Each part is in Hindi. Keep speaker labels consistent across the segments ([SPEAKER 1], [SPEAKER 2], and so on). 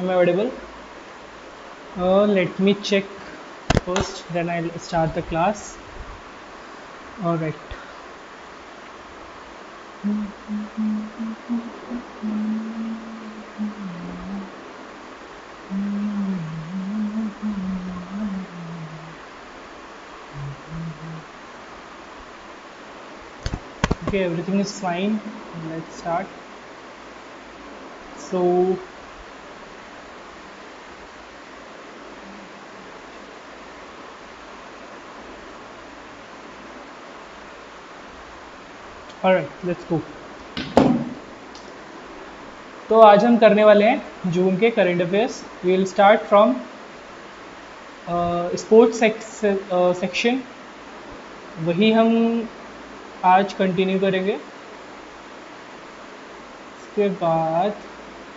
[SPEAKER 1] Am I audible? Let me check first, then I'll start the class. All right. Okay, everything is fine. Let's start. So, all right, let's go. तो आज हम करने वाले हैं जून के current affairs. We will start from sports section. वही हम आज कंटिन्यू करेंगे.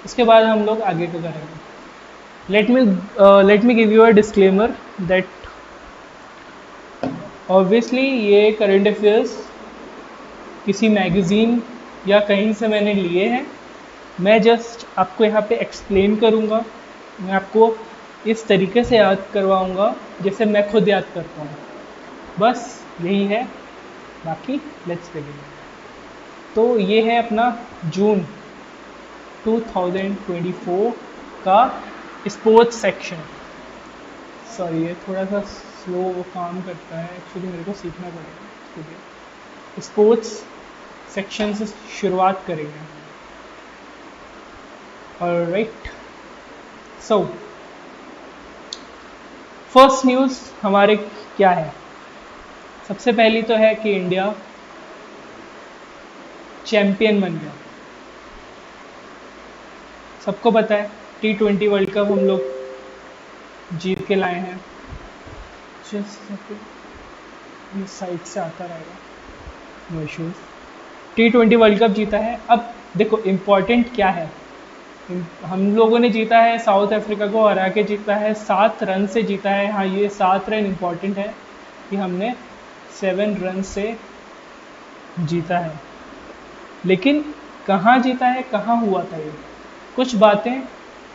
[SPEAKER 1] उसके बाद हम लोग आगे का करेंगे. Let me give you a disclaimer that obviously ये करंट अफेयर्स किसी मैगज़ीन या कहीं से मैंने लिए हैं. मैं जस्ट आपको यहाँ पे एक्सप्लेन करूँगा. मैं आपको इस तरीके से याद करवाऊँगा जैसे मैं खुद याद करता हूँ. बस यही है. बाकी लेट्स बिगिन. तो ये है अपना जून 2024 का स्पोर्ट्स सेक्शन. सॉरी, ये थोड़ा सा स्लो काम करता है. एक्चुअली मेरे को सीखना पड़ेगा इसके लिए. स्पोर्ट्स सेक्शन से शुरुआत करेंगे. ऑलराइट. सो फर्स्ट न्यूज़ हमारे क्या है. सबसे पहली तो है कि इंडिया चैंपियन बन गया. सबको पता है T20 वर्ल्ड कप हम लोग जीत के लाए हैं. जस्ट ये साइड से आता रहेगा, no issues. T20 world cup जीता है. अब देखो इम्पॉर्टेंट क्या है. हम लोगों ने जीता है, साउथ अफ्रीका को हरा के जीता है, 7 रन से जीता है. हाँ, ये 7 रन इम्पॉर्टेंट है कि हमने 7 रन से जीता है. लेकिन कहाँ जीता है, कहाँ हुआ था ये. कुछ बातें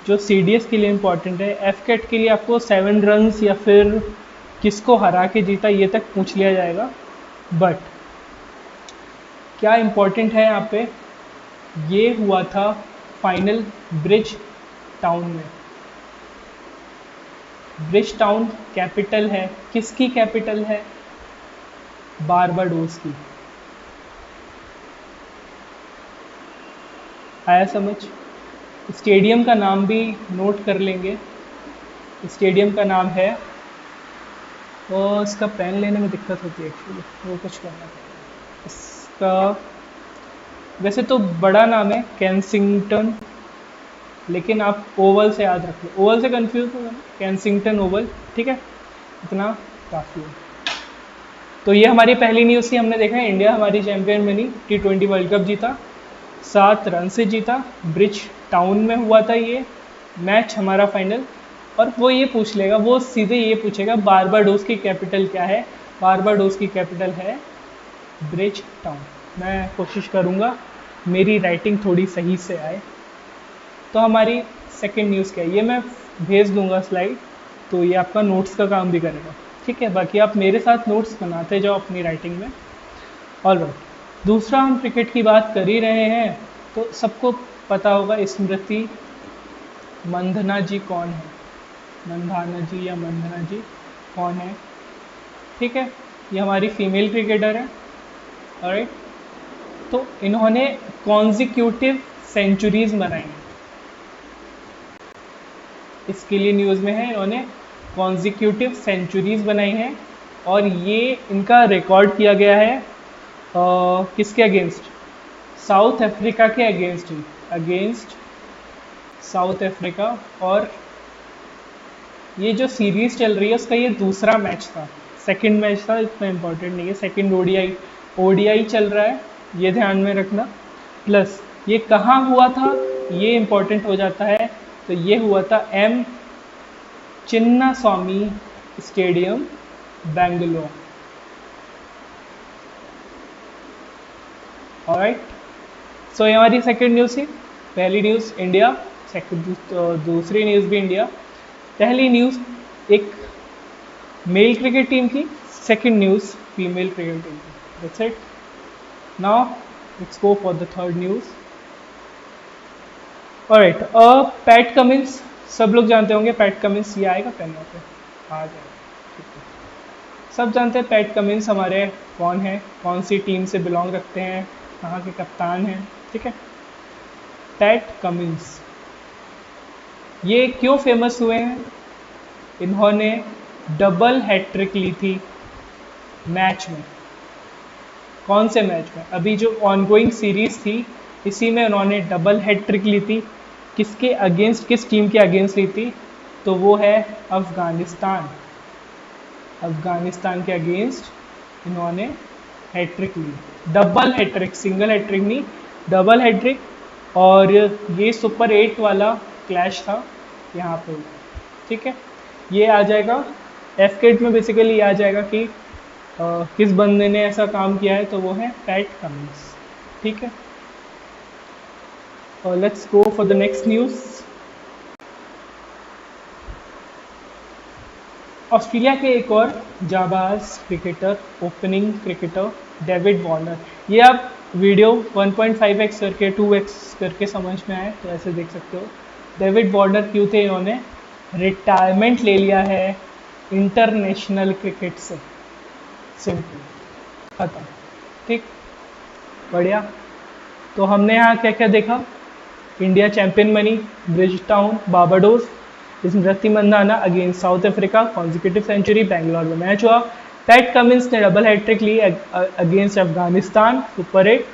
[SPEAKER 1] जो CDS के लिए इम्पॉर्टेंट है. FCAT के लिए आपको 7 रन या फिर किसको हरा के जीता ये तक पूछ लिया जाएगा. बट क्या इम्पॉर्टेंट है यहाँ पे, ये हुआ था फाइनल ब्रिज टाउन में. ब्रिज टाउन कैपिटल है. किसकी कैपिटल है? बारबाडोस की. आया समझ. स्टेडियम का नाम भी नोट कर लेंगे. स्टेडियम का नाम है, और इसका पेन लेने में दिक्कत होती है एक्चुअली, वो कुछ करना पड़ेगा. इसका वैसे तो बड़ा नाम है केंसिंगटन, लेकिन आप ओवल से याद रख लो. ओवल से कंफ्यूज हो, केंसिंगटन ओवल. ठीक है, इतना काफ़ी है. तो ये हमारी पहली न्यूज़ थी. हमने देखा है इंडिया हमारी चैंपियन बनी, T20 वर्ल्ड कप जीता, 7 रन से जीता. ब्रिज टाउन में हुआ था ये मैच हमारा फाइनल. और वो ये पूछ लेगा, वो सीधे ये पूछेगा बारबाडोस की कैपिटल क्या है. बारबाडोस की कैपिटल है ब्रिज टाउन. मैं कोशिश करूँगा मेरी राइटिंग थोड़ी सही से आए. तो हमारी सेकंड न्यूज़ क्या है, ये मैं भेज दूंगा स्लाइड, तो ये आपका नोट्स का काम भी करेगा. ठीक है, बाकी आप मेरे साथ नोट्स बनाते जाओ अपनी राइटिंग में. ऑलराइट. दूसरा, हम क्रिकेट की बात कर ही रहे हैं तो सबको पता होगा स्मृति मंधना जी कौन है. मंधाना जी या मंधना जी कौन है. ठीक है, ये हमारी फीमेल क्रिकेटर है. ऑलराइट. तो इन्होंने कॉन्जिक्यूटिव सेंचुरीज बनाई हैं. इसके लिए न्यूज़ में है, इन्होंने कॉन्जिक्यूटिव सेंचुरीज बनाई हैं. और ये इनका रिकॉर्ड किया गया है किसके अगेंस्ट? साउथ अफ्रीका के अगेंस्ट ही. Against South Africa. और ये जो सीरीज चल रही है उसका ये दूसरा मैच था. सेकंड मैच था, इतना इम्पोर्टेंट नहीं है. सेकंड ओडीआई चल रहा है, ये ध्यान में रखना. प्लस ये कहाँ हुआ था ये इम्पोर्टेंट हो जाता है. तो ये हुआ था M Chinnaswamy stadium, Bangalore. Alright. So ये हमारी सेकंड न्यूज़ थी. पहली न्यूज़ इंडिया दूसरी न्यूज़ भी इंडिया। पहली न्यूज़ एक मेल क्रिकेट टीम की, second news female cricket team की। That's it. Now let's go for the third news. Alright, Pat Cummins, सब लोग जानते होंगे पैट कमिंस। ये आएगा पेन पे, आ जाएगा, ठीक है। सब जानते हैं पैट कमिंस हमारे कौन है, कौन सी टीम से बिलोंग रखते हैं, कहाँ के कप्तान हैं, ठीक है। पैट कमिंस ये क्यों फेमस हुए हैं? इन्होंने डबल हैट्रिक ली थी मैच में। कौन से मैच में? अभी जो ऑनगोइंग सीरीज थी इसी में उन्होंने डबल हैट्रिक ली थी। किसके अगेंस्ट, किस टीम के अगेंस्ट ली थी? तो वो है अफगानिस्तान। अफगानिस्तान के अगेंस्ट इन्होंने हैट्रिक ली, डबल हैट्रिक, सिंगल हैट्रिक नहीं, डबल हैट्रिक। और ये सुपर 8 वाला क्लैश था यहाँ पे, ठीक है। ये आ जाएगा एफकेट में, बेसिकली ये आ जाएगा कि किस बंदे ने ऐसा काम किया है, तो वो है पैट कमिंस, ठीक है। और let's go for the next news. Australia के एक और जाबाज cricketer, opening cricketer David Warner. ये आप वीडियो 1.5x करके 2x करके समझ में आए तो ऐसे देख सकते हो। डेविड वार्नर क्यों थे? इन्होंने रिटायरमेंट ले लिया है इंटरनेशनल क्रिकेट से, सिंपल खत्म, ठीक, बढ़िया। तो हमने यहाँ क्या क्या देखा? इंडिया चैंपियन बनी, Bridgetown, Barbados, Smriti Mandhana against South Africa, consecutive century, Bangalore में मैच हुआ। पैट कमिंस ने डबल हैट्रिक ली against Afghanistan, super 8।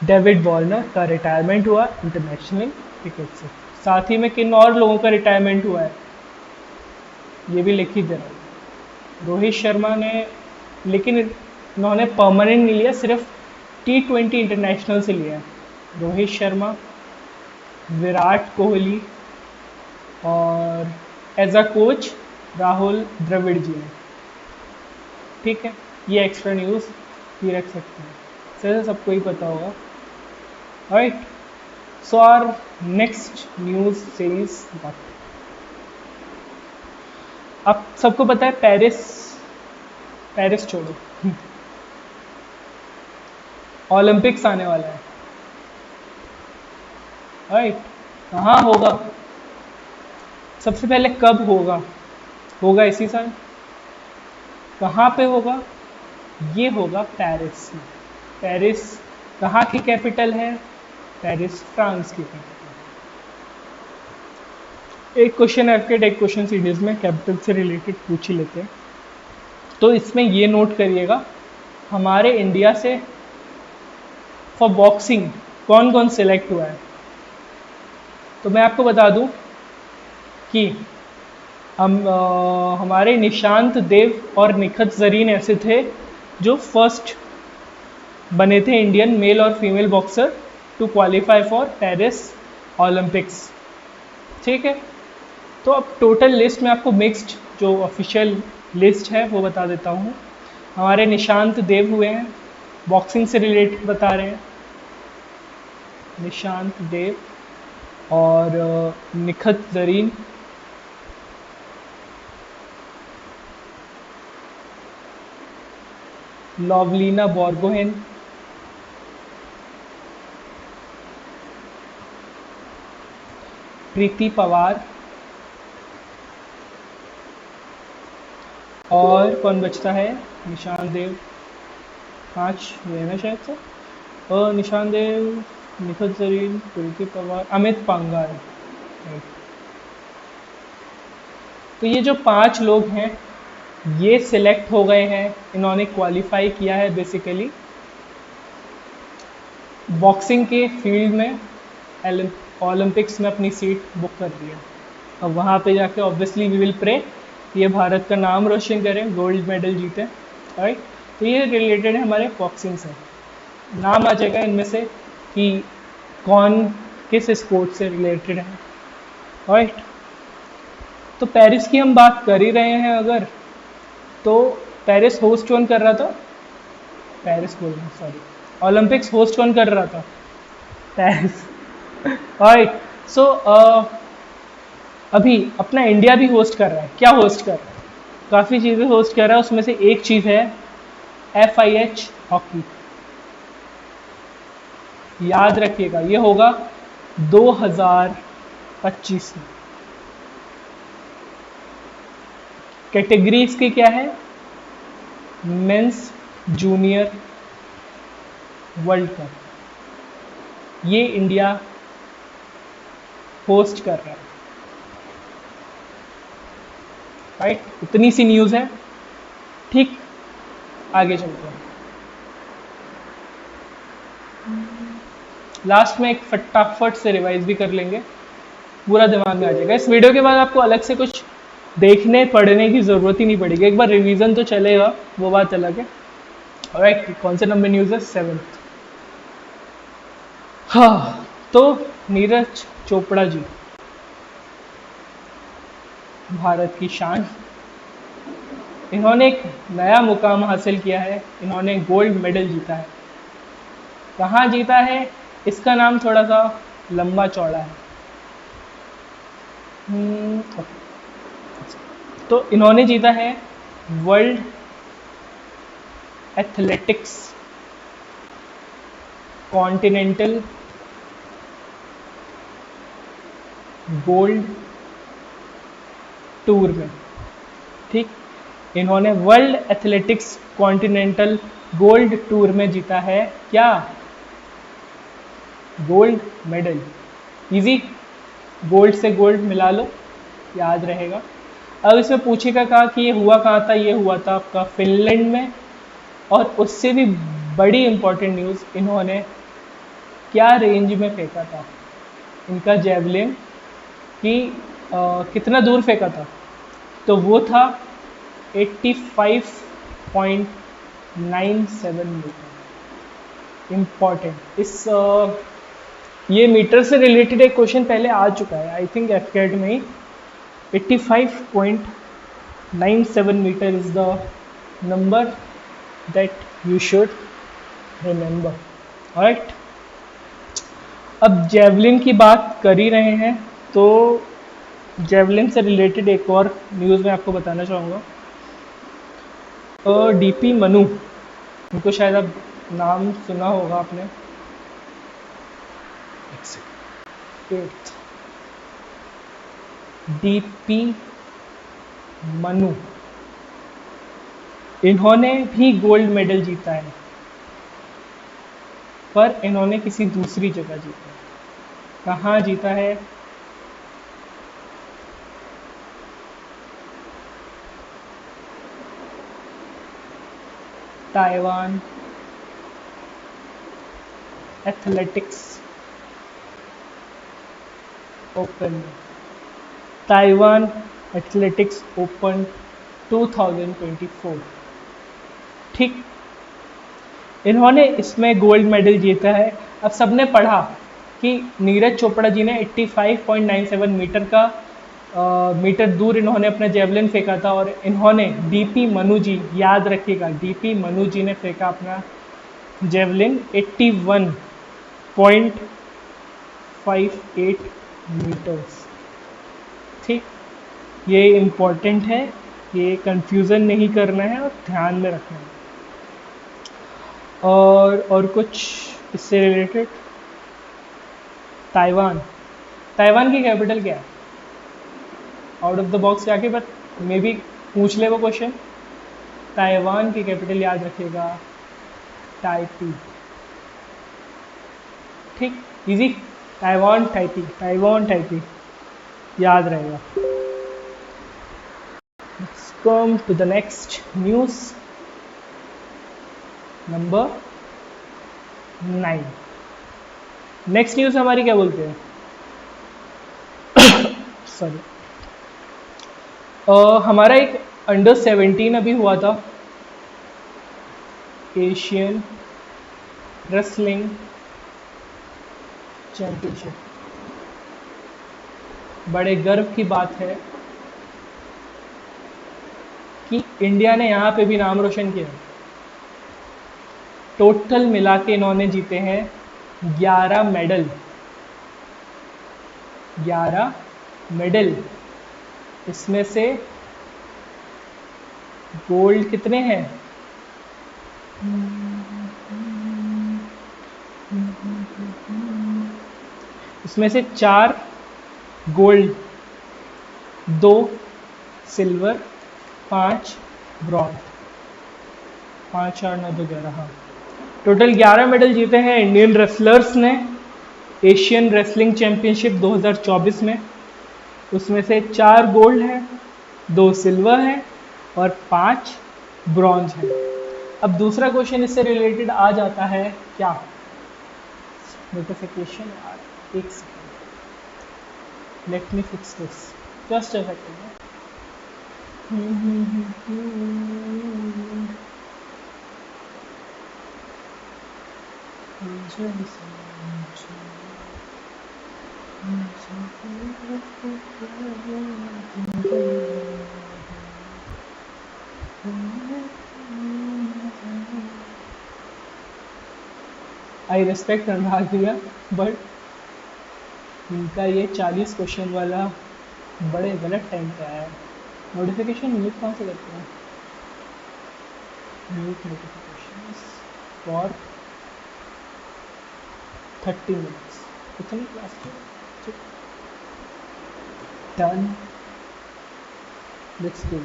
[SPEAKER 1] David Warner का रिटायरमेंट हुआ इंटरनेशनल क्रिकेट से। साथ ही में किन और लोगों का रिटायरमेंट हुआ है ये भी लिख ही दे रहा हूँ। रोहित शर्मा ने, लेकिन इन्होंने परमानेंट नहीं लिया, सिर्फ T20 इंटरनेशनल से लिया है। रोहित शर्मा, विराट कोहली और as a coach Rahul Dravid ji ने, ठीक है। ये एक्स्ट्रा न्यूज़ भी रख सकते हैं, सर सबको ही पता होगा। Right, so our next news series. अब सबको पता है पेरिस छोड़ो, ओलंपिक्स आने वाला है। राइट, कहाँ होगा? सबसे पहले कब होगा? होगा इसी साल। कहाँ पे होगा? ये होगा पेरिस में। पेरिस कहाँ की कैपिटल है? पेरिस फ्रांस की कैपिटल। एक क्वेश्चन एफकेट, एक क्वेश्चन सीरीज में कैपिटल से रिलेटेड पूछ ही लेते हैं। तो इसमें ये नोट करिएगा, हमारे इंडिया से फॉर बॉक्सिंग कौन कौन सिलेक्ट हुआ है। तो मैं आपको बता दूं कि हमारे निशांत देव और निखत जरीन ऐसे थे जो फर्स्ट बने थे इंडियन मेल और female boxer to qualify for Paris Olympics, ठीक है। तो अब टोटल लिस्ट में आपको मिक्स्ड जो ऑफिशियल लिस्ट है वो बता देता हूँ। हमारे निशांत देव हुए हैं, बॉक्सिंग से रिलेटेड बता रहे हैं, निशांत देव और निखत जरीन, लवलीना बोर्गोहेन, प्रीति पवार, और कौन बचता है? निशांत देव, 5 हुए ना शायद से, और निशांत देव, निखत जरीन, प्रीति पवार, अमित पंघाल। तो ये जो 5 लोग हैं ये सिलेक्ट हो गए हैं, इन्होंने क्वालिफाई किया है बेसिकली बॉक्सिंग के फील्ड में, ओलंपिक्स में अपनी सीट बुक कर दिया। अब वहाँ पे जाके ऑब्वियसली वी विल प्रे ये भारत का नाम रोशन करें, गोल्ड मेडल जीते, राइट। तो ये रिलेटेड है हमारे बॉक्सिंग से। नाम आ जाएगा इनमें से कि कौन किस स्पोर्ट से रिलेटेड है, राइट। तो पेरिस की हम बात कर ही रहे हैं अगर, तो पेरिस होस्ट कौन कर रहा था? पेरिस बोल रहा, सॉरी, ओलंपिक्स होस्ट कौन कर रहा था? Paris, right. सो अभी अपना इंडिया भी होस्ट कर रहा है। क्या होस्ट कर रहा है? काफ़ी चीज़ें होस्ट कर रहा है, उसमें से एक चीज़ है FIH हॉकी। याद रखिएगा, ये होगा 2025 में। कैटेगरी इसकी क्या है? Mains junior world cup. ये इंडिया होस्ट कर रहा है। राइट, इतनी सी न्यूज़ है। ठीक, आगे चलते हैं। लास्ट में एक फटाफट से रिवाइज भी कर लेंगे, पूरा दिमाग में आ जाएगा। इस वीडियो के बाद आपको अलग से कुछ देखने पढ़ने की ज़रूरत ही नहीं पड़ेगी, एक बार रिवीजन तो चलेगा, वो बात अलग है। राइट, कौन से नंबर न्यूज़ है? 7th। हाँ, तो नीरज चोपड़ा जी, भारत की शान, इन्होंने एक नया मुकाम हासिल किया है। इन्होंने गोल्ड मेडल जीता है। कहाँ जीता है? इसका नाम थोड़ा सा लंबा चौड़ा है। तो इन्होंने जीता है world athletics continental gold tour में। ठीक, इन्होंने world athletics continental gold tour में जीता है क्या? Gold medal. इजी, गोल्ड से गोल्ड मिला लो, याद रहेगा। अब इसमें पूछेगा कहा कि ये हुआ कहाँ था? ये हुआ था आपका फिनलैंड में। और उससे भी बड़ी इंपॉर्टेंट न्यूज़, इन्होंने क्या रेंज में फेंका था इनका जेवलिन, कि कितना दूर फेंका था? तो वो था 85.97 मीटर। इम्पॉर्टेंट, इस ये मीटर से रिलेटेड एक क्वेश्चन पहले आ चुका है, आई थिंक FCAT में ही। 85.97 metre is the number that you should remember. Right, अब जेवलिन की बात कर ही रहे हैं, तो जेवलिन से रिलेटेड एक और न्यूज़ मैं आपको बताना चाहूँगा। DP मनु, उनको शायद अब नाम सुना होगा आपने। DP मनु, इन्होंने भी गोल्ड मेडल जीता है, पर इन्होंने किसी दूसरी जगह जीता है। कहाँ जीता है? ताइवान एथलेटिक्स ओपन में। Taiwan athletics open 2024। ठीक, इन्होंने इसमें गोल्ड मेडल जीता है। अब सबने पढ़ा कि नीरज चोपड़ा जी ने 85.97 मीटर का मीटर दूर इन्होंने अपना जेवलिन फेंका था, और इन्होंने DP मनु जी, याद रखिएगा, DP मनु जी ने फेंका अपना जेवलिन 81.58 मीटर्स। ठीक, ये इम्पॉर्टेंट है, ये कंफ्यूजन नहीं करना है और ध्यान में रखना है। और कुछ इससे रिलेटेड, ताइवान की कैपिटल क्या है? आउट ऑफ द बॉक्स जाके, बट मे बी पूछ ले वो क्वेश्चन। ताइवान की कैपिटल याद रखिएगा, टाइपी। ठीक, इजी, ताइवान टाइपी याद रहेगा। Let's come to the next news, number 9। Next news हमारी क्या बोलते हैं? सॉरी, हमारा एक अंडर 17 अभी हुआ था, एशियन रेसलिंग चैंपियनशिप। बड़े गर्व की बात है कि इंडिया ने यहाँ पे भी नाम रोशन किया। टोटल मिला के इन्होंने जीते हैं 11 मेडल। 11 मेडल, इसमें से गोल्ड कितने हैं? इसमें से 4 गोल्ड, 2 सिल्वर, 5 ब्रॉन्ज। 5 8 9 2 11, हाँ टोटल 11 मेडल जीते हैं इंडियन रेसलर्स ने एशियन रेसलिंग चैंपियनशिप 2024 में। उसमें से 4 गोल्ड है, 2 सिल्वर है और 5 ब्रॉन्ज है। अब दूसरा क्वेश्चन इससे रिलेटेड आ जाता है क्या? नोटिफिकेशन यार, एक second, let me fix this, just a second. I respect Anurag भैया, बट इनका ये 40 क्वेश्चन वाला बड़े गलत टाइम पे आया है। नोटिफिकेशन म्यूट कहाँ से करते हैं? Mute notifications for 30 minutes. कितनी क्लास की? Done, let's go.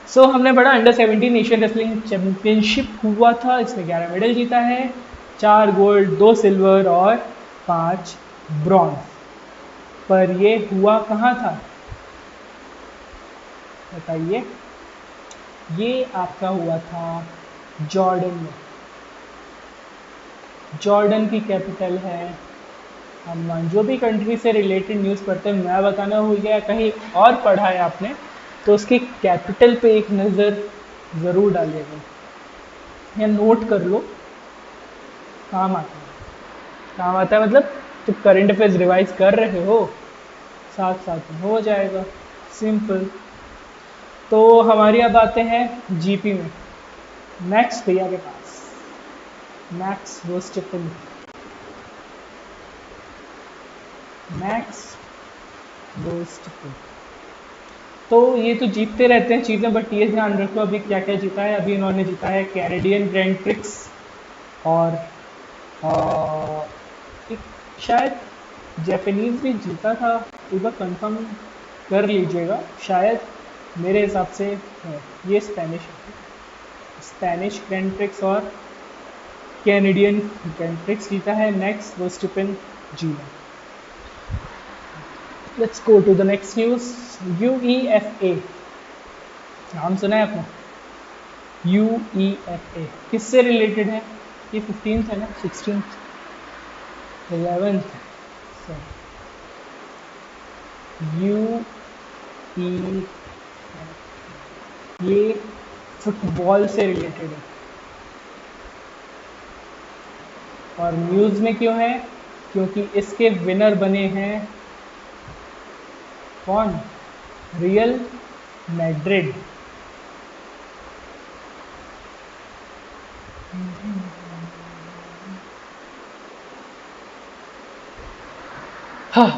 [SPEAKER 1] सो हमने पढ़ा अंडर 17 एशियन रेसलिंग चैंपियनशिप हुआ था, इसमें 11 मेडल जीता है, 4 गोल्ड, 2 सिल्वर और 5 ब्रॉन्ज। पर ये हुआ कहाँ था बताइए? ये आपका हुआ था जॉर्डन में। जॉर्डन की कैपिटल है अम्मान। जो भी कंट्री से रिलेटेड न्यूज़ पढ़ते हैं, मैं बताना हो गया कहीं और पढ़ा है आपने, तो उसकी कैपिटल पे एक नज़र ज़रूर डालिएगा या नोट कर लो, काम आता है। काम आता है मतलब तो करंट अफेयर्स रिवाइज कर रहे हो, साथ साथ में हो जाएगा, सिंपल। तो हमारी अब आते हैं जीपी में, मैक्स भैया के पास। Max वर्स्टेफन, max वर्स्टेफन। तो ये तो जीतते रहते हैं चीज़ें, बट ये ध्यान रखो अभी क्या क्या जीता है। अभी इन्होंने जीता है कैनेडियन ग्रैंड प्रिक्स और एक शायद जापानीज भी जीता था, एक बार कंफर्म कर लीजिएगा, शायद मेरे हिसाब से है। ये स्पेनिश है, स्पेनिश ग्रैंड प्रिक्स और कैनेडियन ग्रैंड प्रिक्स जीता है मैक्स वर्स्टेफन जी ने। Let's go to the next news. UEFA, नाम सुना है आपने? UEFA किससे रिलेटेड है? ये 15th है ना, 16th, 11th, UE, ये फुटबॉल से रिलेटेड है। और न्यूज़ में क्यों है? क्योंकि इसके विनर बने हैं कौन? Real Madrid. हाँ,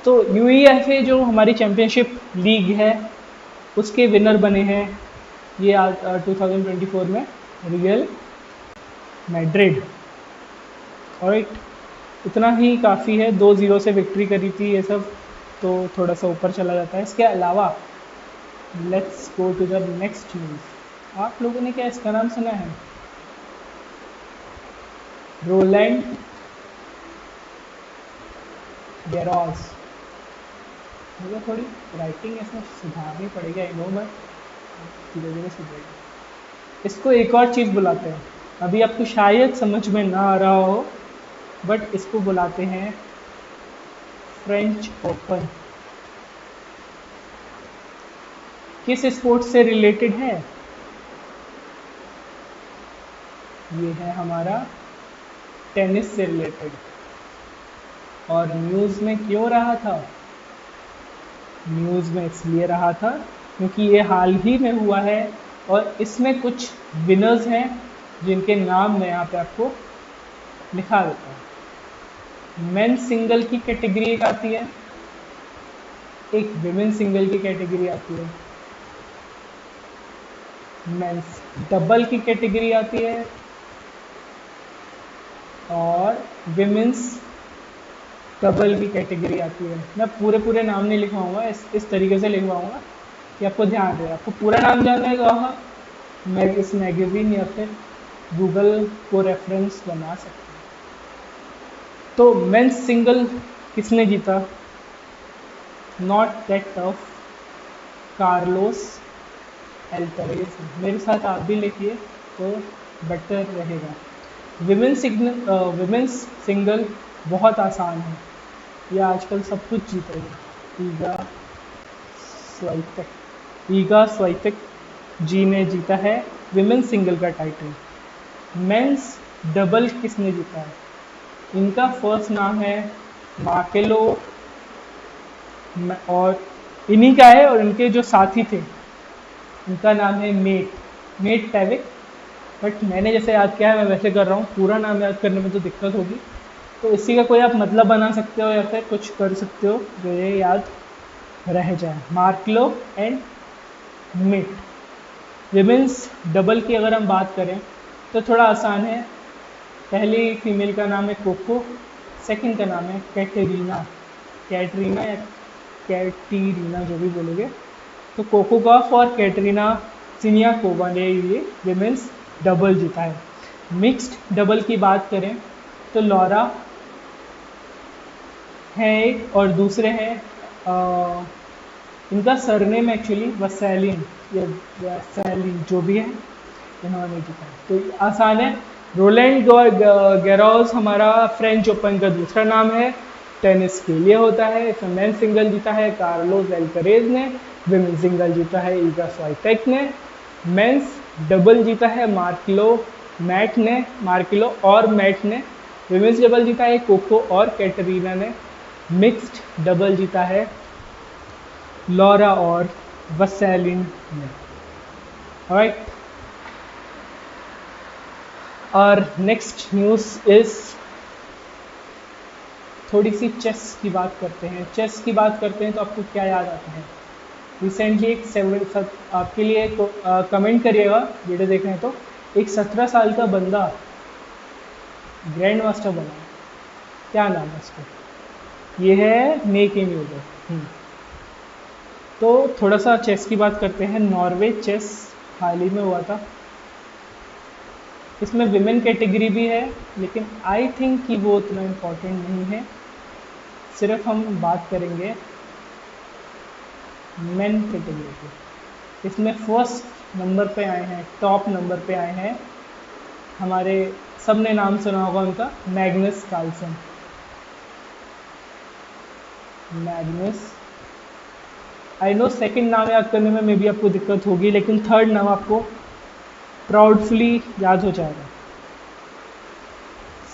[SPEAKER 1] तो UEFA जो हमारी चैम्पियनशिप लीग है उसके विनर बने हैं ये 2024 में रियल मैड्रिड। ऑलराइट, इतना ही काफ़ी है, 2-0 से विक्ट्री करी थी ये सब, तो थोड़ा सा ऊपर चला जाता है। इसके अलावा let's go to the next news. आप लोगों ने क्या इसका नाम सुना है? Roland Garros. मुझे थोड़ी राइटिंग इसमें सुधारनी पड़ेगी, आई नो, बट धीरे धीरे सुधरेगी। इसको एक और चीज़ बुलाते हैं, अभी आपको शायद समझ में ना आ रहा हो, बट इसको बुलाते हैं फ्रेंच ओपन। किस स्पोर्ट से रिलेटेड है? ये है हमारा टेनिस से रिलेटेड। और न्यूज़ में क्यों रहा था? न्यूज़ में इसलिए रहा था क्योंकि ये हाल ही में हुआ है और इसमें कुछ विनर्स हैं जिनके नाम मैं यहाँ पे आपको लिखा देता हूँ। मेन सिंगल की कैटेगरी एक आती है, एक विमेन सिंगल की कैटेगरी आती है, मेंस डबल की कैटेगरी आती है, और विमेंस डबल की कैटेगरी आती है। मैं पूरे पूरे नाम नहीं लिखवाऊंगा, इस तरीके से लिखवाऊंगा कि आपको ध्यान रहे। आपको पूरा नाम जानना है तो मैं इस मैगजीन या फिर गूगल को रेफरेंस बना सकते हैं। तो मेंस सिंगल किसने जीता? Not that tough, Carlos Alcaraz. मेरे साथ आप भी लिखिए तो बेटर रहेगा। विमेंस सिंगल बहुत आसान है, ये आजकल सब कुछ जीत रही है। ईगा स्वाइटेक जी ने जीता है विमेंस सिंगल का टाइटल। मेंस डबल किसने जीता है? इनका फर्स्ट नाम है मार्केलो, और इन्हीं का है, और इनके जो साथी थे उनका नाम है मेट टेविक। बट मैंने जैसे याद किया है मैं वैसे कर रहा हूँ, पूरा नाम याद करने में तो दिक्कत होगी, तो इसी का कोई आप मतलब बना सकते हो या फिर कुछ कर सकते हो जो ये याद रह जाए। मार्कलो एंड मेट। विमेंस डबल की अगर हम बात करें तो थोड़ा आसान है। पहली फीमेल का नाम है कोको, सेकंड का नाम है कैटरीना या कैटीरीना, जो भी बोलोगे। तो कोको गॉफ और कैटरीना सिनियाकोवा ने ये विमेंस डबल जीता है। मिक्स्ड डबल की बात करें तो लॉरा है एक, और दूसरे हैं इनका सरनेम एक्चुअली वसैलिन या वैसैलिन जो भी है, इन्होंने जीता है। तो आसान है। रोलैंड गैरोस हमारा फ्रेंच ओपन का दूसरा नाम है, टेनिस के लिए होता है। इसमें मेन सिंगल जीता है कार्लोस अल्कारेज ने, विमेन सिंगल जीता है ईगा स्वाइटेक ने, मेंस डबल जीता है मार्किलो और मैट ने, विमेंस डबल जीता है कोको और कैटरीना ने, मिक्स्ड डबल जीता है लॉरा और वसैलिन ने। ऑलराइट, और नेक्स्ट न्यूज़ इज थोड़ी सी चेस की बात करते हैं। चेस की बात करते हैं तो आपको क्या याद आता है? रिसेंटली आपके लिए कमेंट करिएगा वीडियो देख रहे हैं तो, एक 17 साल का बंदा ग्रैंड मास्टर बना। क्या नाम है उसका? ये है नेकिन यूजर। तो थोड़ा सा चेस की बात करते हैं। नॉर्वे चेस हाल ही में हुआ था, इसमें विमेन कैटेगरी भी है, लेकिन आई थिंक कि वो उतना इम्पोर्टेंट नहीं है। सिर्फ हम बात करेंगे मेन कैटेगरी की। इसमें फर्स्ट नंबर पे आए हैं, टॉप नंबर पे आए हैं हमारे, सबने नाम सुना होगा उनका, Magnus Carlsen. I know second नाम याद करने में मे बी आपको दिक्कत होगी, लेकिन थर्ड नाम आपको प्राउडफुली याद हो जाएगा।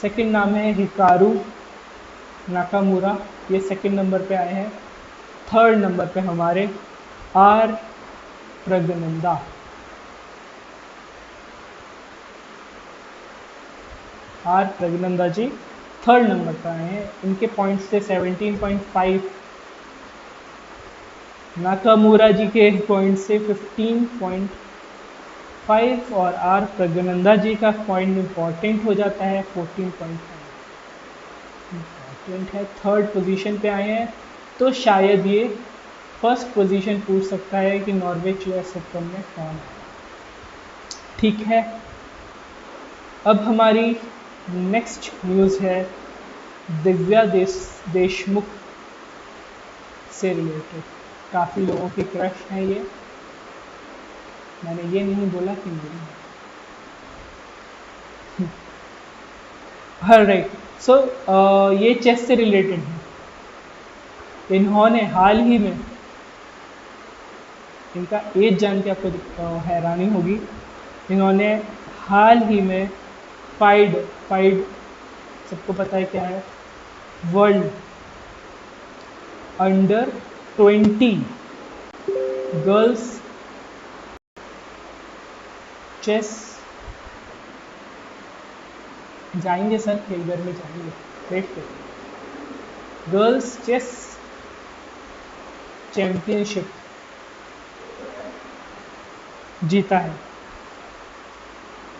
[SPEAKER 1] सेकंड नाम है हिकारू नाकामुरा, ये सेकंड नंबर पे आए हैं। थर्ड नंबर पे हमारे R Praggnanandhaa. Ji third number पर आए हैं, इनके पॉइंट्स थे 17.5, नाकामुरा जी के पॉइंट से 15.5, और आर प्रगनंदा जी का पॉइंट इम्पॉर्टेंट हो जाता है 14.5 इम्पॉर्टेंट है। थर्ड पोजीशन पे आए हैं, तो शायद ये फर्स्ट पोजीशन पूछ सकता है कि नॉर्वे चेस ओपन में कौन है। ठीक है, अब हमारी नेक्स्ट न्यूज़ है दिव्या देशमुख से रिलेटेड। काफ़ी लोगों की क्रश है ये, मैंने ये नहीं बोला कि मेरी। राइट, सो ये चेस से रिलेटेड है। इन्होंने हाल ही में, इनका एज जान के आपको हैरानी होगी, इन्होंने हाल ही में फाइड सबको पता है क्या है, वर्ल्ड अंडर 20 गर्ल्स चेस जाएंगे सर, खेलघर में जाएंगे, वेट करिए। गर्ल्स चेस चैंपियनशिप जीता है।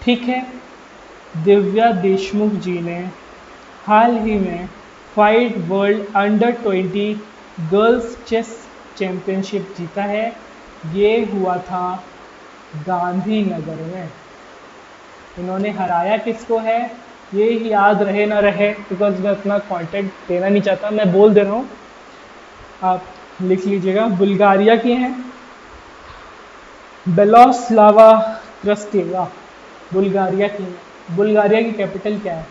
[SPEAKER 1] ठीक है, दिव्या देशमुख जी ने हाल ही में FIDE world under 20 girls chess championship जीता है। ये हुआ था गांधीनगर में। इन्होंने हराया किसको है ये याद रहे ना रहे, बिकॉज मैं अपना कंटेंट देना नहीं चाहता, मैं बोल दे रहा हूँ, आप लिख लीजिएगा। बुल्गारिया की हैं बेलोस्लावा क्रस्टेवा, बुल्गारिया की हैं। बुल्गारिया की कैपिटल क्या है?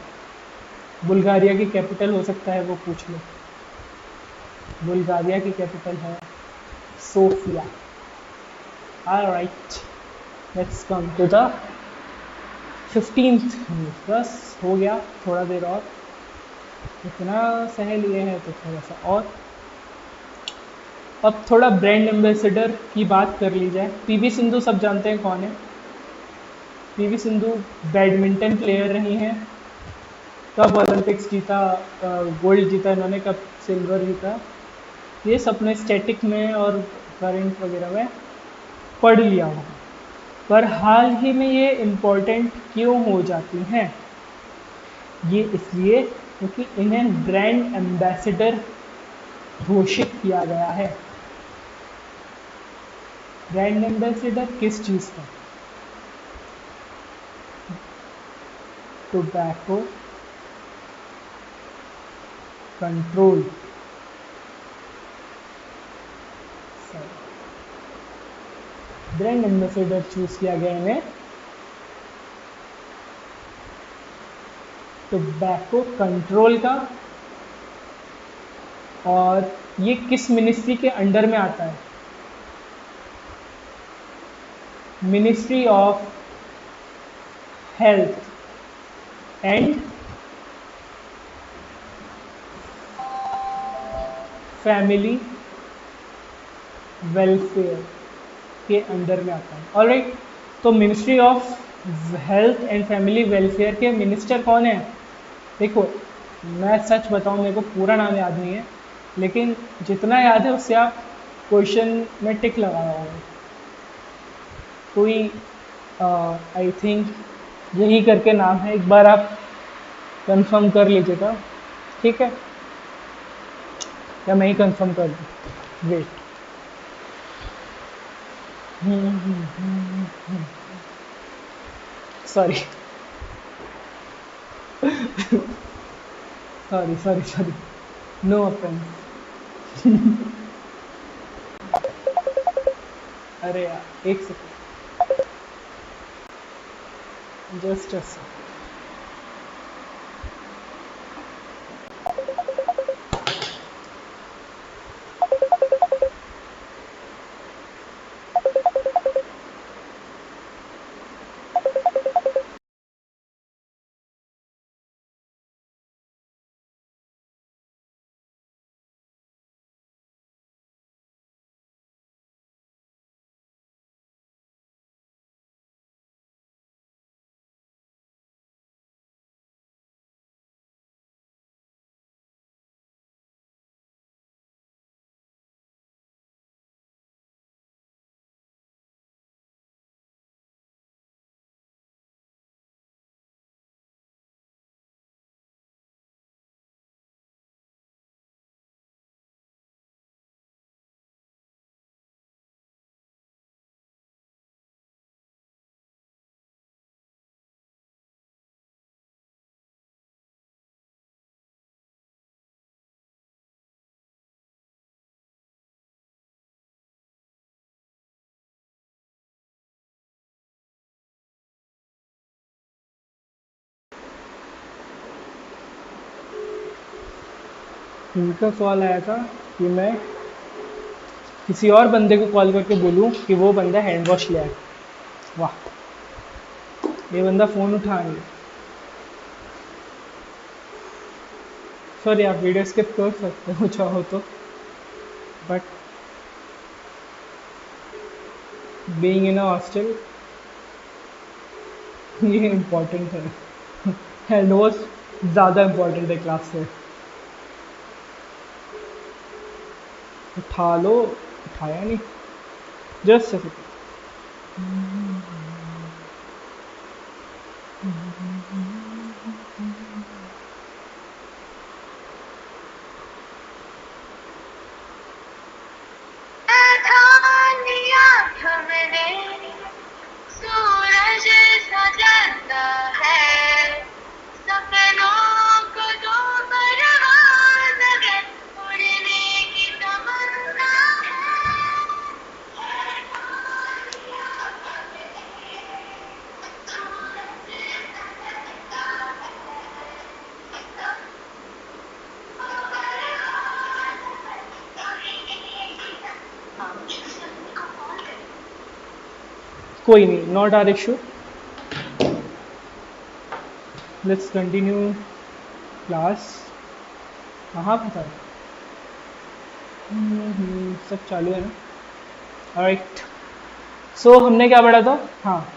[SPEAKER 1] बुल्गारिया की कैपिटल हो सकता है वो पूछ लो। बुल्गारिया की कैपिटल है Sofia. Alright, let's come to the 15th। बस हो गया, थोड़ा देर और, इतना सह लिए हैं तो थोड़ा सा और। अब थोड़ा ब्रांड एम्बेसडर की बात कर ली जाए। पीवी सिंधु सब जानते हैं कौन है। पीवी सिंधु बैडमिंटन प्लेयर रही हैं। कब ओलंपिक्स जीता, गोल्ड जीता इन्होंने, कब सिल्वर जीता, ये सपने स्टैटिक में और करंट वगैरह में पढ़ लिया होगा। पर हाल ही में ये इम्पोर्टेंट क्यों हो जाती हैं? ये इसलिए क्योंकि इन्हें ब्रांड एम्बेसडर घोषित किया गया है। ब्रांड एम्बेसडर किस चीज़ का? Tobacco control, brand ambassador choose किया गया इन्हें टोबैको कंट्रोल का। और ये किस मिनिस्ट्री के अंडर में आता है? Ministry of health and family welfare के अंडर में आता है। ऑलराइट, तो ministry of health and family welfare के मिनिस्टर कौन है? देखो, मैं सच बताऊं, मेरे को पूरा नाम याद नहीं है, लेकिन जितना याद है उससे आप क्वेश्चन में टिक लगाया होगा। कोई आई थिंक यही करके नाम है, एक बार आप कंफर्म कर लीजिएगा, ठीक है? या मैं ही कंफर्म कर दूँ? Wait, sorry sorry sorry sorry, no offence. अरे यार, एक सेकेंड, जस्ट अ उनका कॉल आया था कि मैं किसी और बंदे को कॉल करके बोलूं कि वो बंदा हैंड वॉश ले आए। वाह, ये बंदा फ़ोन उठा नहीं। सॉरी, आप वीडियो स्किप कर सकते हो चाहो तो, but being in a hostel ये इम्पोर्टेंट है। हैंड वॉश ज़्यादा इम्पोर्टेंट है क्लास से। उठा लो, उठाया नहीं, जस्ट सेकंड।
[SPEAKER 2] सूरज सजाता है सपनों को, तो परवाज़ है उड़ने की तमन्ना
[SPEAKER 1] कोई नहीं, not our issue. Let's continue class. कहाँ फंसा है? सब चालू है ना? ऑलराइट। सो हमने क्या पढ़ा था? हाँ,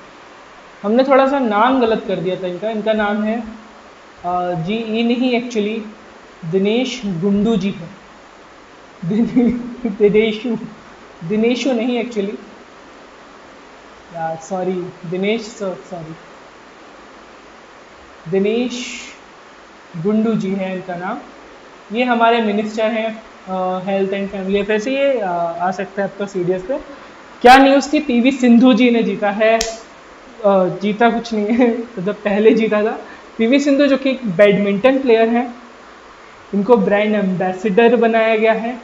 [SPEAKER 1] हमने थोड़ा सा नाम गलत कर दिया था इनका। इनका नाम है जी ई नहीं, एक्चुअली दिनेश गुंडू जी है। दिनेशु, दिनेशु नहीं actually, sorry Dinesh, sorry Dinesh Gundu ji है इनका नाम। ये हमारे मिनिस्टर हैं हेल्थ एंड फैमिली अफेयर से। ये आ सकता है आपका सीडीएस पे। क्या न्यूज़ थी? पीवी सिंधु जी ने जीता है। जीता कुछ नहीं है, मतलब पहले जीता था। पीवी सिंधु जो कि एक बैडमिंटन प्लेयर हैं, इनको ब्रांड एम्बेसडर बनाया गया है।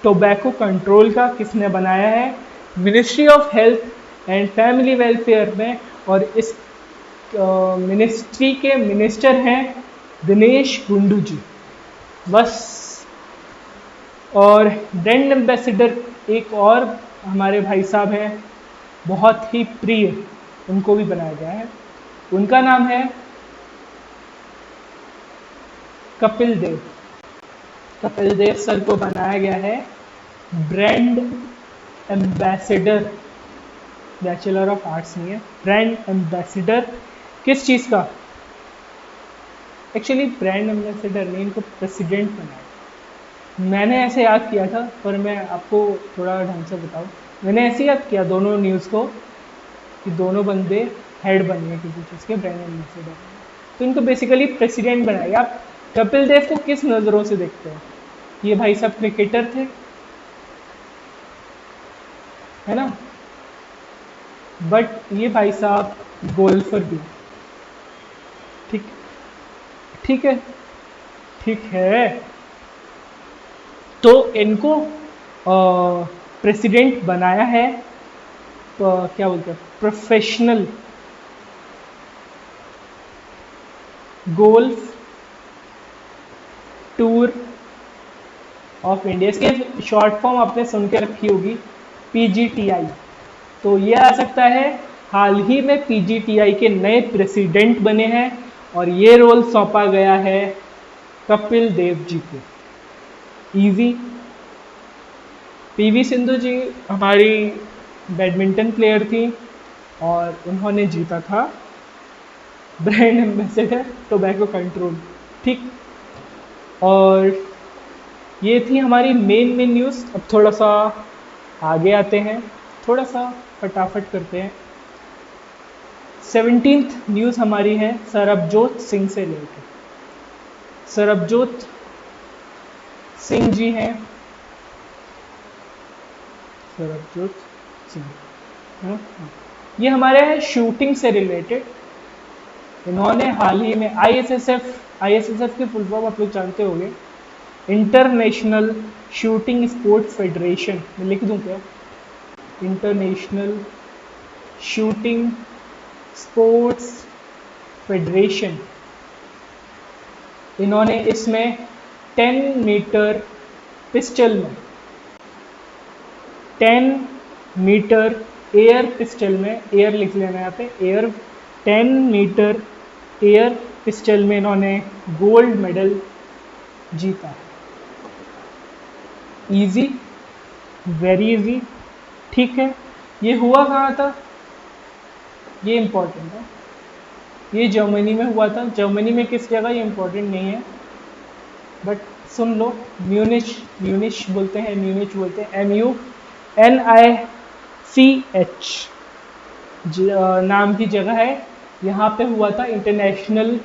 [SPEAKER 1] टोबैको कंट्रोल का किसने बनाया है? Ministry of health and family welfare में। और इस मिनिस्ट्री के मिनिस्टर हैं दिनेश गुंडू जी, बस। और ब्रांड एम्बेसडर एक और हमारे भाई साहब हैं, बहुत ही प्रिय, उनको भी बनाया गया है। उनका नाम है कपिल देव। कपिल देव सर को बनाया गया है brand ambassador. Bachelor of arts नहीं है, ब्रांड एम्बेसडर किस चीज़ का? एक्चुअली ब्रांड एम्बेसडर नहीं, इनको प्रेसिडेंट बनाया। मैंने ऐसे याद किया था, पर मैं आपको थोड़ा ढंग से बताऊँ। मैंने ऐसे याद किया दोनों न्यूज़ को कि दोनों बंदे हेड बन गए किसी चीज़ के, ब्रांड एम्बेसडर। तो इनको बेसिकली प्रेसिडेंट बनाया। आप कपिल देव को किस नज़रों से देखते हैं? ये भाई साहब क्रिकेटर थे, है ना, बट ये भाई साहब गोल्फर भी। ठीक, ठीक है, ठीक है। तो इनको प्रेसिडेंट बनाया है क्या बोलते हैं, professional golf tour of India. इसके शॉर्ट फॉर्म आपने सुन के रखी होगी, पीजीटीआई। तो ये आ सकता है, हाल ही में पीजीटीआई के नए प्रेसिडेंट बने हैं और ये रोल सौंपा गया है कपिल देव जी को। इजी। पीवी सिंधु जी हमारी बैडमिंटन प्लेयर थी और उन्होंने जीता था ब्रांड एम्बेसडर टोबैको कंट्रोल। ठीक, और ये थी हमारी मेन न्यूज़। अब थोड़ा सा आगे आते हैं, थोड़ा सा फटाफट करते हैं। 17th न्यूज़ हमारी है सरबजोत सिंह से रिलेटेड। सरबजोत सिंह जी हैं, सरबजोत सिंह, ये हमारे हैं शूटिंग से रिलेटेड। इन्होंने हाल ही में आईएसएसएफ की फुल फॉर्म आप लोग जानते होंगे, इंटरनेशनल शूटिंग स्पोर्ट्स फेडरेशन। मैं लिख दूं क्या? International shooting sports federation. इन्होंने इसमें 10 मीटर पिस्टल में, 10 मीटर एयर पिस्टल में, एयर लिख लेना यहाँ पे, एयर 10 मीटर एयर पिस्टल में इन्होंने गोल्ड मेडल जीता। Easy, very easy. ठीक है, ये हुआ कहाँ था? ये इम्पोर्टेंट है, ये जर्मनी में हुआ था। जर्मनी में किस जगह ये इम्पोर्टेंट नहीं है, बट सुन लो, म्यूनिच बोलते हैं, MUNICH नाम की जगह है। यहाँ पे हुआ था international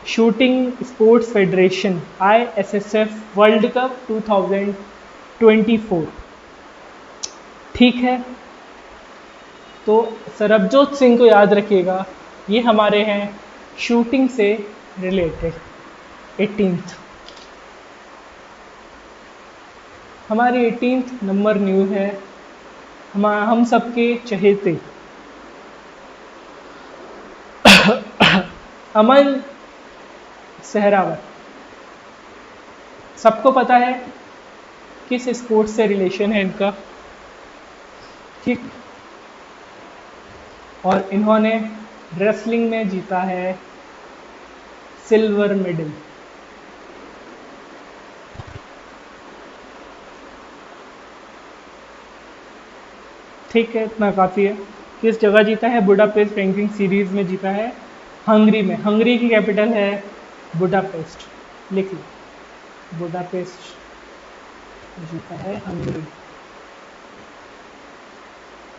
[SPEAKER 1] shooting sports federation ISSF world cup 2024। ठीक है, तो सरबजोत सिंह को याद रखिएगा, ये हमारे हैं शूटिंग से रिलेटेड। 18th हमारी 18th नंबर न्यूज़ है हम सबके चहेते अमन सहरावत। सबको पता है किस स्पोर्ट्स से रिलेशन है इनका, ठीक। और इन्होंने रेसलिंग में जीता है सिल्वर मेडल। ठीक है, इतना काफ़ी है। किस जगह जीता है? बुडापेस्ट रैंकिंग सीरीज में जीता है, हंगरी में। हंगरी की कैपिटल है बुडापेस्ट, लिख लो, बुडापेस्ट जीता है हंगरी।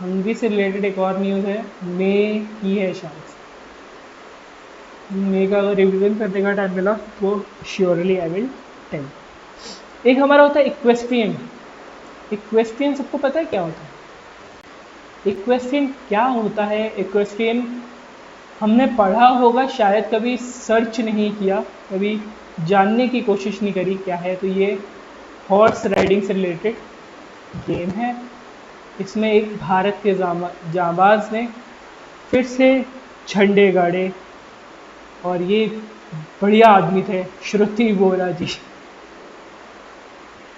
[SPEAKER 1] हंगरी से रिलेटेड एक और न्यूज़ है, मई की है शायद, मई का अगर रिविजन करने का टाइम मिला तो श्योरली आई विल टेल। एक हमारा होता है इक्वेस्ट्रियन। इक्वेस्ट्रियन सबको पता है क्या होता है? इक्वेस्ट्रियन क्या होता है? इक्वेस्ट्रियन हमने पढ़ा होगा, शायद कभी सर्च नहीं किया, कभी जानने की कोशिश नहीं करी क्या है। तो ये हॉर्स राइडिंग से रिलेटेड गेम है। इसमें एक भारत के जांबाज ने फिर से झंडे गाड़े, और ये बढ़िया आदमी थे, श्रुति बोरा जी।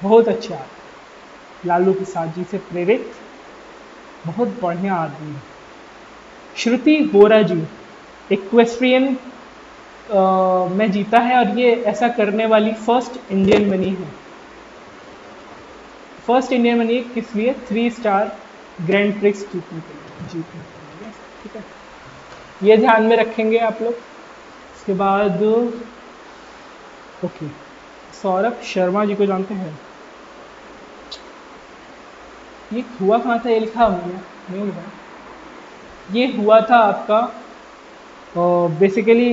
[SPEAKER 1] बहुत अच्छे आदमी, लालू प्रसाद जी से प्रेरित बहुत बढ़िया आदमी। श्रुति बोरा जी इक्वेस्ट्रियन में जीता है, और ये ऐसा करने वाली फर्स्ट इंडियन बनी है। फर्स्ट इंडियन बनी है किस लिए? 3 स्टार ग्रैंड प्रिक्स जीतने के लिए। ठीक है, ये ध्यान में रखेंगे आप लोग। उसके बाद ओके, सौरभ शर्मा जी को जानते हैं? ये हुआ कहाँ था? ये लिखा हुआ नहीं लिखा। ये हुआ था आपका बेसिकली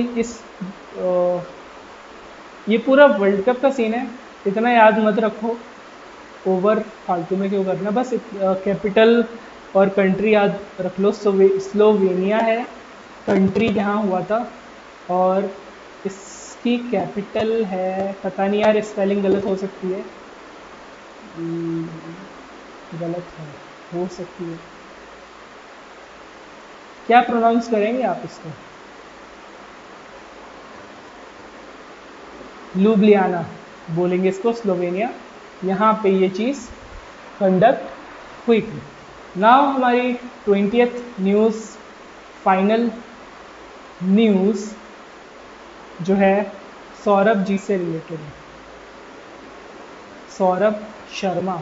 [SPEAKER 1] ये पूरा वर्ल्ड कप का सीन है, इतना याद मत रखो, ओवर फालतू में क्यों करना। बस कैपिटल और कंट्री याद रख लो। स्लोवेनिया है कंट्री जहाँ हुआ था, और इसकी कैपिटल है, पता नहीं यार, स्पेलिंग गलत हो सकती है, गलत है, हो सकती है। क्या प्रोनाउंस करेंगे आप इसको? लुब्लियाना बोलेंगे इसको, स्लोवेनिया। यहाँ पे ये चीज़ कंडक्ट हुई थी। नाउ हमारी 20th न्यूज़, फाइनल न्यूज़ जो है सौरभ जी से रिलेटेड है। सौरभ शर्मा।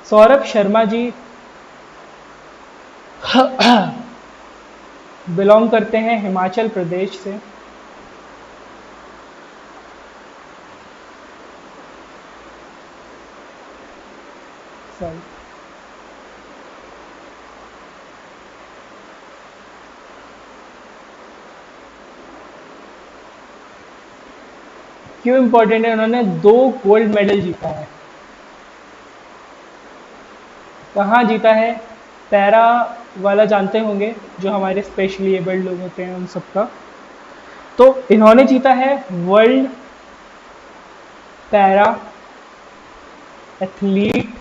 [SPEAKER 1] सौरभ शर्मा जी बिलोंग करते हैं हिमाचल प्रदेश से। क्यों इंपॉर्टेंट है? उन्होंने 2 गोल्ड मेडल जीता है। कहाँ जीता है? पैरा वाला जानते होंगे, जो हमारे स्पेशली एबल्ड लोग होते हैं उन सबका। तो इन्होंने जीता है वर्ल्ड पैरा एथलीट,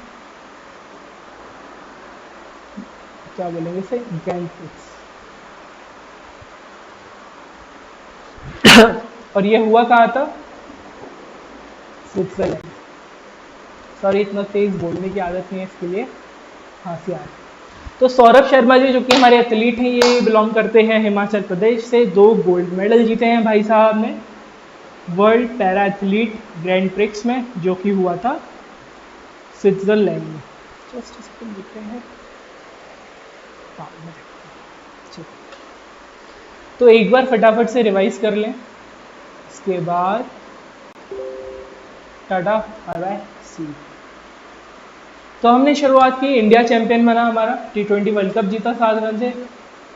[SPEAKER 1] क्या बोलेंगे इसे, ग्रैंड प्रिक्स। और ये हुआ कहाँ था? स्विट्जरलैंड। सॉरी, इतना तेज बोलने की आदत नहीं है, इसके लिए हाँसी आ रही। तो सौरभ शर्मा जी जो कि हमारे एथलीट हैं, ये बिलोंग करते हैं हिमाचल प्रदेश से। 2 गोल्ड मेडल जीते हैं भाई साहब ने world para athlete grand prix में, जो कि हुआ था स्विट्जरलैंड में। जस्ट इसको लिखते हैं। तो एक बार फटाफट से रिवाइज कर लें उसके बाद टाटा बाय बाय सी। तो हमने शुरुआत की, इंडिया चैंपियन बना हमारा, T20 वर्ल्ड कप जीता 7 रन से।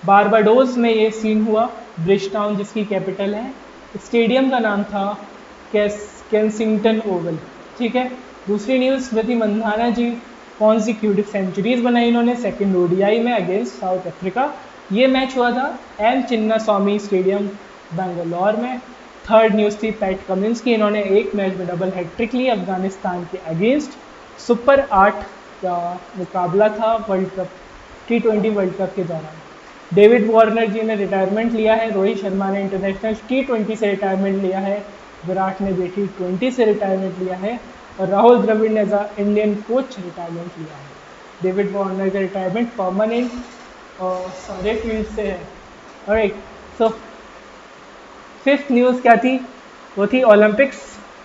[SPEAKER 1] बारबाडोस में ये सीन हुआ, ब्रिज टाउन जिसकी कैपिटल है। स्टेडियम का नाम था केंसिंगटन ओवल, ठीक है। दूसरी न्यूज़, स्मृति मंधाना जी कॉन्सिक्यूटिव सेंचुरीज बनाई इन्होंने सेकंड ODI में अगेंस्ट साउथ अफ्रीका। ये मैच हुआ था एम चिन्नास्वामी स्टेडियम बेंगलोर में। थर्ड न्यूज़ थी पैट कमिंस की, इन्होंने एक मैच में डबल हैट्रिक ली अफगानिस्तान के अगेंस्ट। सुपर 8 का मुकाबला था world cup T20 world cup के दौरान। डेविड वार्नर जी ने रिटायरमेंट लिया है, रोहित शर्मा ने इंटरनेशनल T20 से रिटायरमेंट लिया है, विराट ने भी T20 से रिटायरमेंट लिया है, और राहुल द्रविड़ ने एज इंडियन कोच रिटायरमेंट लिया है। डेविड वार्नर का रिटायरमेंट परमानेंट और सारे फील्ड से है। ऑलराइट, सो फिफ्थ न्यूज़ क्या थी, वो थी ओलंपिक्स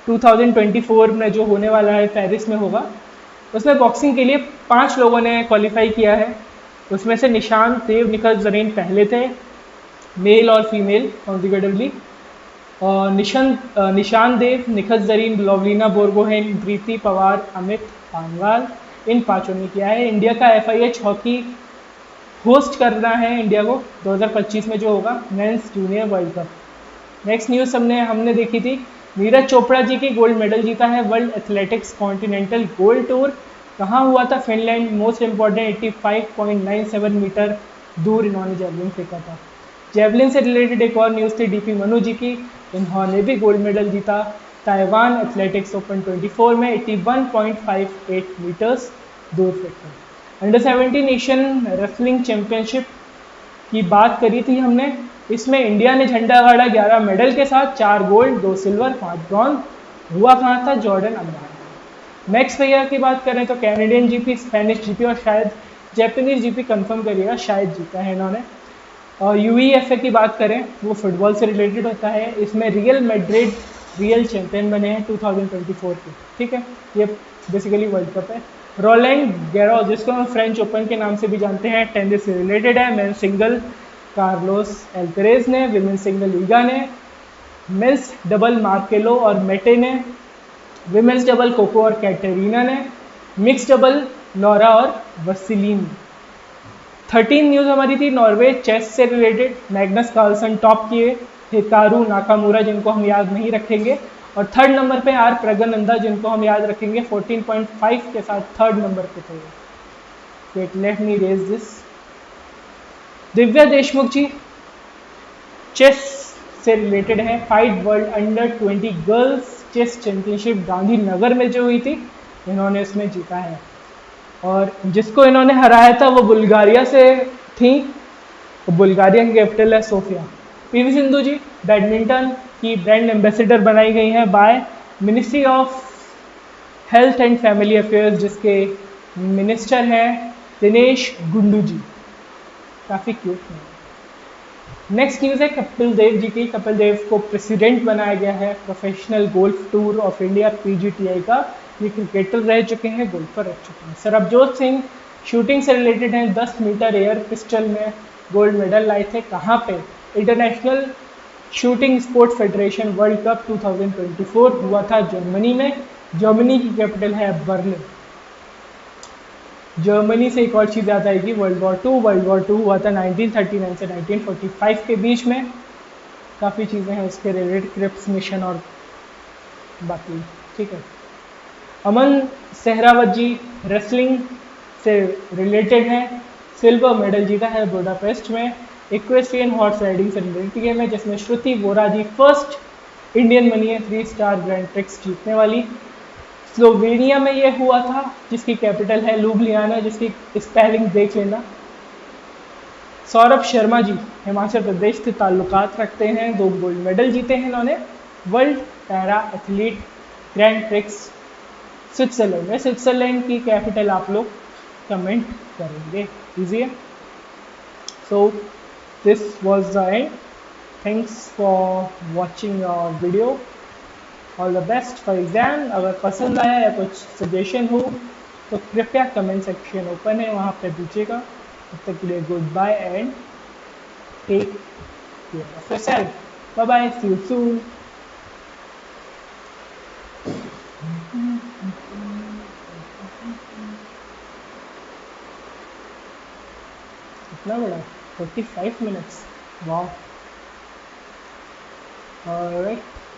[SPEAKER 1] 2024 में जो होने वाला है, पेरिस में होगा। उसमें बॉक्सिंग के लिए 5 लोगों ने क्वालिफाई किया है। उसमें से निशांत देव, निखत जरीन पहले थे, मेल और फीमेल कॉन्जिक्यूटिवली। और निशांत देव, निखत जरीन, लवलीना बोरगोहेन, प्रीति पवार, अमित पानवाल, इन 5 ने किया है। इंडिया का FIH हॉकी होस्ट करना है इंडिया को 2025 में जो होगा mains junior world cup. Next news हमने देखी थी, नीरज चोपड़ा जी की गोल्ड मेडल जीता है world athletics continental gold tour. कहाँ हुआ था? फिनलैंड। मोस्ट इंपॉर्टेंट 85.97 मीटर दूर इन्होंने जेवलिन फेंका था। जेवलिन से रिलेटेड एक और न्यूज़ थी DP मनु जी की, इन्होंने भी गोल्ड मेडल जीता ताइवान एथलेटिक्स ओपन 24 में 81.58 मीटर्स दूर फेंका। अंडर 17 एशियन रेसलिंग चैंपियनशिप की बात करी थी हमने, इसमें इंडिया ने झंडा गाड़ा 11 मेडल के साथ, 4 गोल्ड, 2 सिल्वर, 5 ब्रॉन्ज। हुआ कहाँ था? Jordan America. मैक्स फेयर की बात करें तो कैनेडियन GP, स्पेनिश GP और शायद जैपनीज GP कंफर्म करिएगा, शायद जीता है इन्होंने। और UEFA की बात करें, वो फुटबॉल से रिलेटेड होता है। इसमें रियल मैड्रिड रियल चैंपियन बने हैं 2024 के, ठीक है। ये बेसिकली वर्ल्ड कप है। रोलैंड गैरोस, जिसको हम फ्रेंच ओपन के नाम से भी जानते हैं, टेनिस से रिलेटेड है। मेन सिंगल कार्लोस एल्करेज ने, विमेन सिंगल ईगा ने, मेंस डबल मार्केलो और मेटे ने, विमेंस डबल कोको और कैटेरिना ने, मिक्स डबल लॉरा और वसीलिन। 13 न्यूज़ हमारी थी नॉर्वे चेस से रिलेटेड, मैग्नस कार्लसन टॉप किए, हिकारू नाकामुरा जिनको हम याद नहीं रखेंगे, और थर्ड नंबर पे आर प्रगनंदा जिनको हम याद रखेंगे 14.5 के साथ थर्ड नंबर पे थे। Wait, let me raise this. Divya Deshmukh ji chess से रिलेटेड है, FIDE world under 20 girls chess championship Gandhinagar में जो हुई थी, इन्होंने इसमें जीता है। और जिसको इन्होंने हराया था वो बुल्गारिया से थी, बुल्गारिया की कैपिटल है सोफिया। PV सिंधु जी बैडमिंटन की ब्रांड एम्बेसडर बनाई गई हैं by ministry of health and family affairs, जिसके मिनिस्टर हैं दिनेश गुंडू जी, काफ़ी क्यूट है। नेक्स्ट न्यूज़ है कपिल देव जी की। कपिल देव को प्रेसिडेंट बनाया गया है professional golf tour of India PGTI का। ये क्रिकेटर रह चुके हैं, गोल्फर रह चुके हैं। सरबजोत सिंह शूटिंग से रिलेटेड हैं, 10 मीटर एयर पिस्टल में गोल्ड मेडल लाए थे। कहाँ पे? International shooting sport federation world cup 2024 हुआ था जर्मनी में। जर्मनी की कैपिटल है बर्लिन। जर्मनी से एक और चीज़ याद आएगी, वर्ल्ड वॉर टू हुआ था 1939 से 1945 के बीच में। काफ़ी चीज़ें हैं उसके रिलेटेड, क्रिप्स मिशन और बाकी, ठीक है। अमन सहरावत जी रेसलिंग से रिलेटेड हैं, सिल्वर मेडल जीता है बुडापेस्ट में। इक्वेस्ट्रियन हॉर्स राइडिंग से रिलेटेड गेम है जिसमें श्रुति वोरा जी फर्स्ट इंडियन बनी है 3 स्टार ग्रैंड प्रिक्स जीतने वाली। स्लोवेनिया में ये हुआ था जिसकी कैपिटल है लुब्लियाना, जिसकी स्पेलिंग देख लेना। सौरभ शर्मा जी हिमाचल प्रदेश से ताल्लुकात रखते हैं, 2 गोल्ड मेडल जीते हैं इन्होंने world para athlete grand prix Switzerland में। स्विट्जरलैंड की कैपिटल आप लोग कमेंट करेंगे, इजी है। So this was the end, thanks for watching your video, all the best for exam. अगर पसंद आया या कुछ सजेशन हो तो कृपया कमेंट सेक्शन ओपन है, वहाँ पे दीजिएगा। तब तक के लिए good bye and take care of yourself. Bye bye, see you soon. इतना बड़ा 45 मिनट्स, वाह। ऑलराइट,